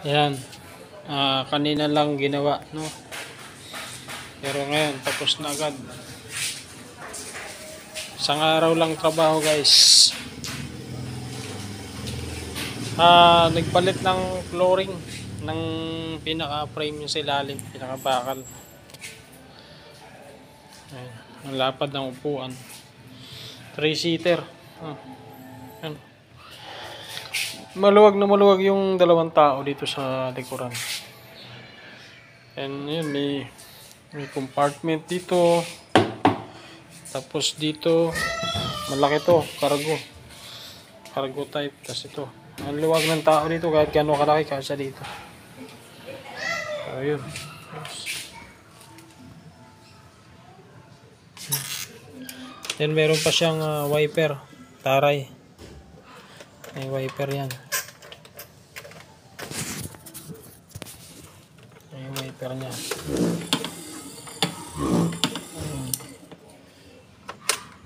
Yan. Kanina lang ginawa, no? Pero ngayon, tapos na agad. Isang araw lang trabaho, guys. Nagpalit ng flooring ng pinaka-frame yung sa ilalim, pinaka-bakal. Ayan. Ang lapad ng upuan. 3-seater. Ayan. Maluwag na maluwag yung dalawang tao dito sa likuran. And yun, may compartment dito. Tapos dito, malaki to, cargo type. Tapos ito, ang luwag ng tao dito kahit gano'ng kalaki kasi dito. Ayun. Then meron pa siyang wiper, taray. May wiper yan. May wiper niya.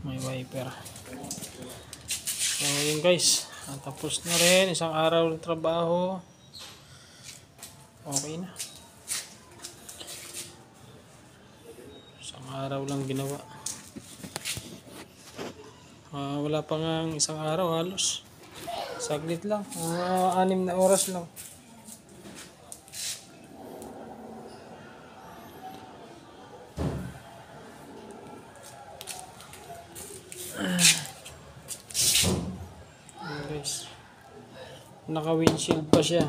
May wiper. So yun guys, tapos na rin, isang araw ng trabaho. Okay na. Isang araw lang ginawa. Wala pa nga isang araw halos. Saglit lang, 6 na oras lang. Guys, naka-windshield pa siya,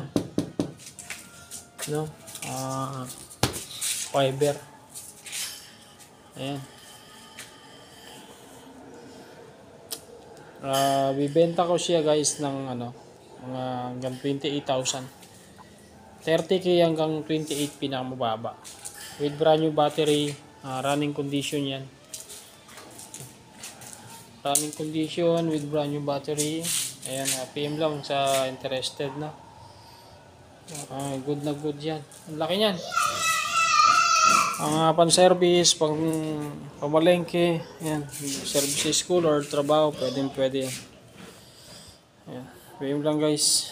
no? Fiber. Ayan. Bibenta ko siya guys ng mga hanggang 28,000. 30k hanggang 28 pinakamababa. With brand new battery, running condition yan. Running condition with brand new battery. Ayan, PM lang sa interested na. Good na good yan. Ang laki niyan. Ang pan-service, pamalengke, yan, service school or trabaho, pwede yan. Ayan, PM lang guys.